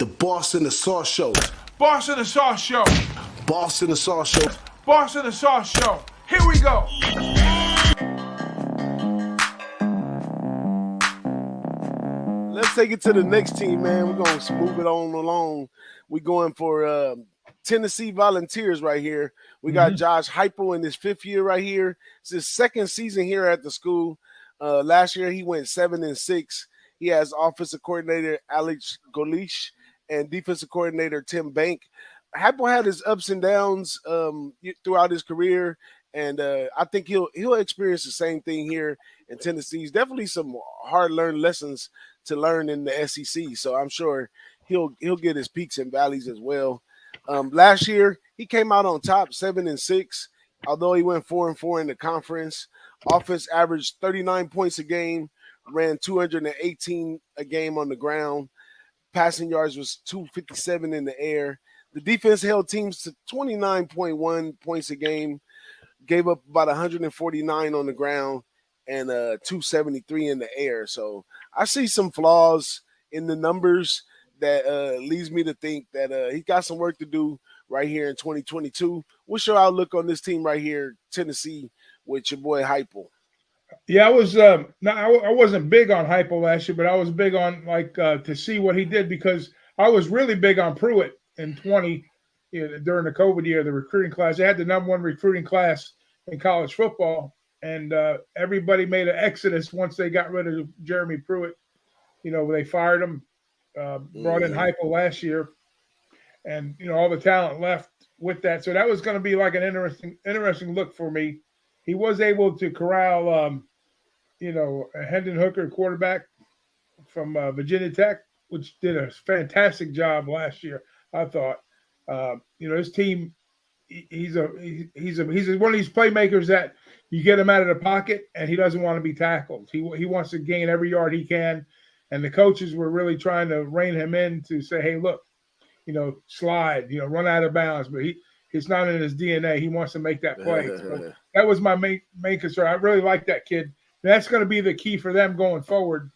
The Boss in the Sauce Show. Boss in the Sauce Show. Boss in the Sauce Show. Boss in the Sauce Show. Here we go. Let's take it to the next team, man. We're going to move it on along. We're going for Tennessee Volunteers right here. We got Josh Heupel in his 5th year right here. It's his 2nd season here at the school. Last year he went 7-6. He has offensive coordinator Alex Golish and defensive coordinator Tim Bank. Heupel had his ups and downs throughout his career, and I think he'll experience the same thing here in Tennessee. He's definitely some hard-learned lessons to learn in the SEC, so I'm sure he'll get his peaks and valleys as well. Last year he came out on top, 7-6, although he went 4-4 in the conference. Offense averaged 39 points a game, ran 218 a game on the ground. Passing yards was 257 in the air. The defense held teams to 29.1 points a game, gave up about 149 on the ground, and 273 in the air. So I see some flaws in the numbers that leads me to think that he got some work to do right here in 2022. What's your outlook on this team right here, Tennessee, with your boy Heupel? Yeah, I was I wasn't big on Heupel last year, but I was big on to see what he did, because I was really big on Pruitt in 20 during the COVID year, the recruiting class. They had the number 1 recruiting class in college football, and everybody made an exodus once they got rid of Jeremy Pruitt. They fired him, brought in Heupel last year, and all the talent left with that. So that was going to be like an interesting look for me. He was able to corral, a Hendon Hooker quarterback from Virginia Tech, which did a fantastic job last year, I thought. His team, he's one of these playmakers that you get him out of the pocket and he doesn't want to be tackled. He wants to gain every yard he can, and the coaches were really trying to rein him in to say, hey, look, slide, run out of bounds, but it's not in his DNA. He wants to make that play. So that was my main concern. I really like that kid. That's going to be the key for them going forward.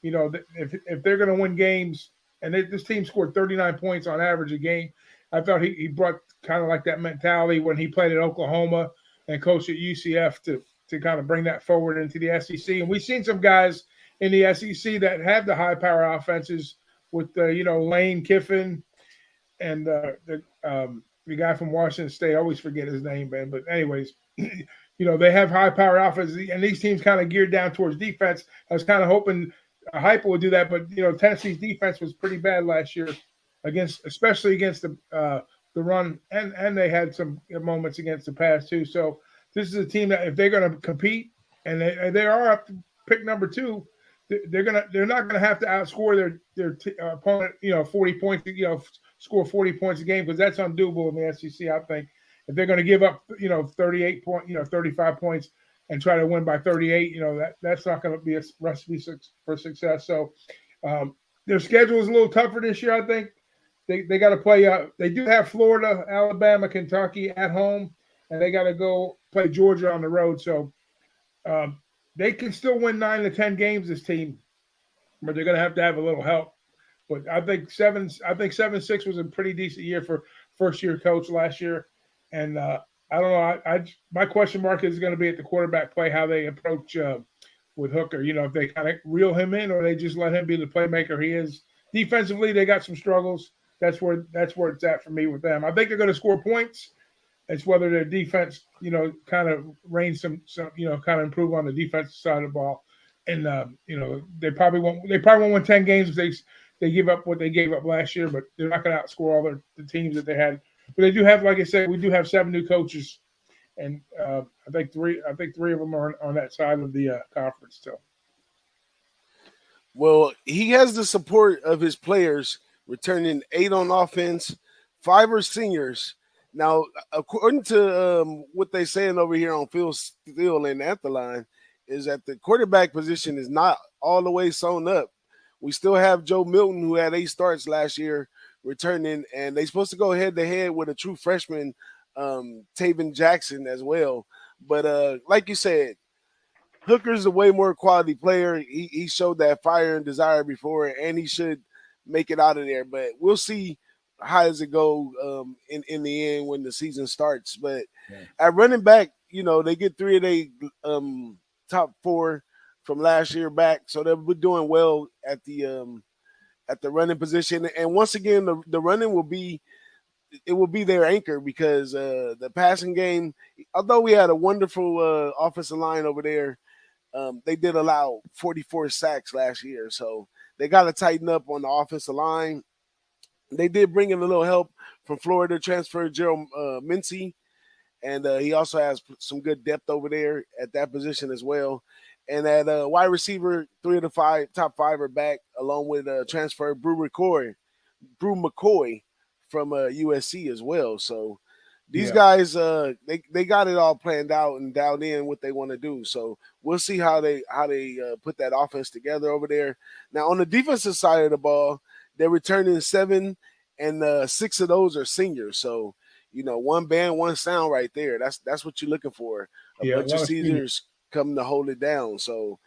If they're going to win games, and this team scored 39 points on average a game, I thought he brought kind of like that mentality when he played at Oklahoma and coached at UCF to kind of bring that forward into the SEC. And we've seen some guys in the SEC that have the high power offenses with Lane Kiffin and the guy from Washington State. I always forget his name, man. But anyways, they have high-powered offense, and these teams kind of geared down towards defense. I was kind of hoping Heupel would do that, but Tennessee's defense was pretty bad last year especially against the run, and they had some moments against the pass too. So this is a team that if they're going to compete, and they are up to pick number 2, they're not gonna have to outscore their opponent 40 points, score 40 points a game, because that's undoable in the SEC. I think if they're going to give up 38 35 points and try to win by 38, that's not going to be a recipe for success. So their schedule is a little tougher this year. I think they got to play. They do have Florida, Alabama, Kentucky at home, and they got to go play Georgia on the road. So they can still win 9 to 10 games, this team, but they're going to have a little help. But I think 7-6 was a pretty decent year for first-year coach last year. And I don't know. My question mark is going to be at the quarterback play, how they approach with Hooker. If they kind of reel him in or they just let him be the playmaker he is. Defensively, they got some struggles. That's where it's at for me with them. I think they're going to score points. It's whether their defense, kind of reigns some, kind of improve on the defensive side of the ball. And they probably won't win 10 games if they give up what they gave up last year, but they're not going to outscore all the teams that they had. But they do have, like I said, we do have 7 new coaches, and I think three of them are on that side of the conference still. Well, he has the support of his players, returning 8 on offense, 5 are seniors. Now, according to what they're saying over here on Phil Steele and at the line, is that the quarterback position is not all the way sewn up. We still have Joe Milton, who had 8 starts last year, returning, and they're supposed to go head-to-head with a true freshman, Taven Jackson, as well. But like you said, Hooker's a way more quality player. He showed that fire and desire before, and he should make it out of there. But we'll see how does it go in the end when the season starts. But at running back, they get 3 of their top 4 from last year back, so they'll be doing well at the running position. And once again, the running will be their anchor because the passing game, although we had a wonderful offensive line over there, they did allow 44 sacks last year, so they got to tighten up on the offensive line. They did bring in a little help from Florida transfer Gerald Mincy, and he also has some good depth over there at that position as well. And at wide receiver, 3 of the top 5 are back, along with transfer Brew McCoy from USC as well. So these guys, they got it all planned out and dialed in what they want to do. So we'll see how they put that offense together over there. Now on the defensive side of the ball, they're returning 7, and 6 of those are seniors. So one band, one sound right there. That's what you're looking for. A bunch of seniors coming to hold it down. So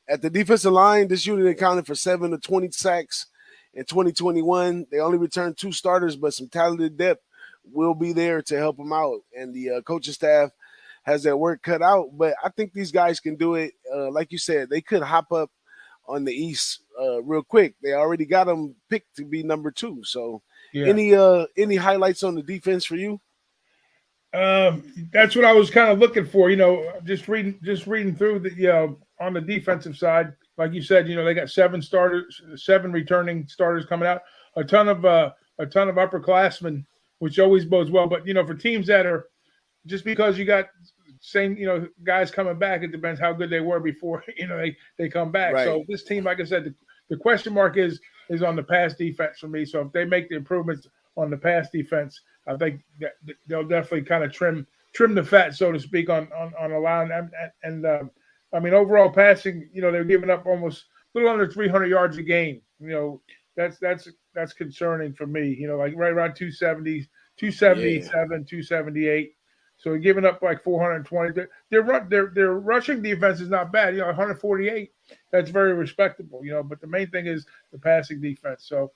at the defensive line, this unit accounted for 7 to 20 sacks in 2021. They only returned 2 starters, but some talented depth will be there to help them out. And the coaching staff has their work cut out. But I think these guys can do it. Like you said, they could hop up on the East real quick. They already got them picked to be number 2. So any highlights on the defense for you? That's what I was kind of looking for, just reading through the, on the defensive side, like you said, they got 7 returning starters coming out, a ton of upperclassmen, which always bodes well. But, for teams that are, just because you got same, guys coming back, it depends how good they were before, they come back. Right. So this team, like I said, the question mark is on the pass defense for me. So if they make the improvements on the pass defense, I think that they'll definitely kind of trim the fat, so to speak, on a line. And I mean, overall passing, they're giving up almost a little under 300 yards a game. That's concerning for me. Like right around 270, 277, 278. So they're giving up like 420. Their rushing defense is not bad. 148. That's very respectable. But the main thing is the passing defense. So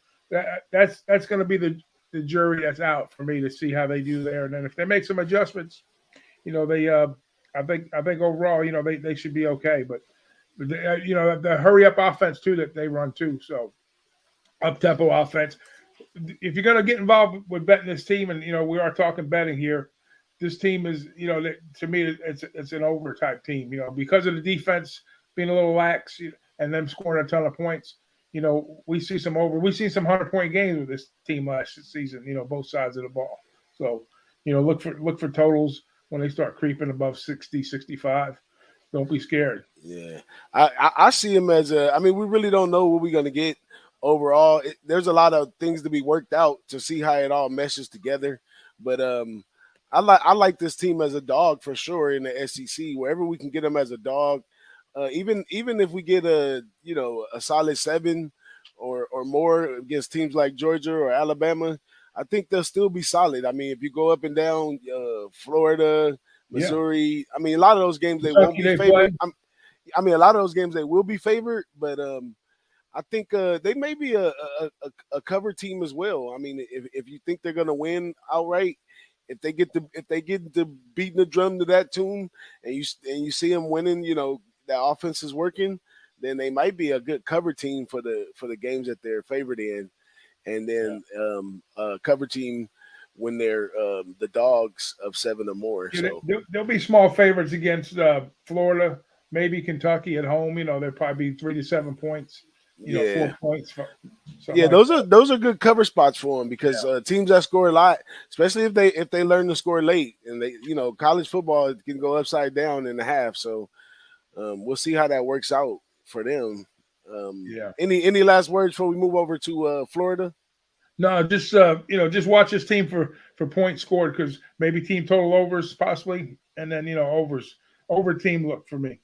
that's going to be the jury that's out for me to see how they do there. And then if they make some adjustments, they I think overall, they should be okay. But the hurry up offense too that they run too. So up tempo offense. If you're going to get involved with betting this team, and we are talking betting here, this team is to me it's an over type team. Because of the defense being a little lax and them scoring a ton of points. We see some over. We see some 100-point games with this team last season. Both sides of the ball. So, look for totals when they start creeping above 60, 65. Don't be scared. Yeah, I see him as a. I mean, we really don't know what we're going to get overall. There's a lot of things to be worked out to see how it all meshes together. But I like this team as a dog for sure in the SEC. Wherever we can get them as a dog. Even if we get a solid 7 or more against teams like Georgia or Alabama, I think they'll still be solid. I mean, if you go up and down Florida, Missouri, I mean, a lot of those games they won't be favored. I mean, a lot of those games they will be favored, but I think they may be a cover team as well. I mean, if you think they're going to win outright, if they get to beating the drum to that tune, and you see them winning, that offense is working, then they might be a good cover team for the games that they're favored in, and then cover team when they're the dogs of 7 or more. So there'll be small favorites against Florida, maybe Kentucky at home. They'll probably be 3 to 7 points. 4 points. Those are good cover spots for them because teams that score a lot, especially if they learn to score late, and they college football can go upside down in the half. So. We'll see how that works out for them. Any last words before we move over to Florida? No, just watch this team for points scored, because maybe team total overs possibly, and then over team look for me.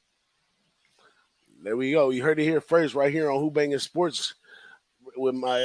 There we go. You heard it here first, right here on Who Bangin Sports with my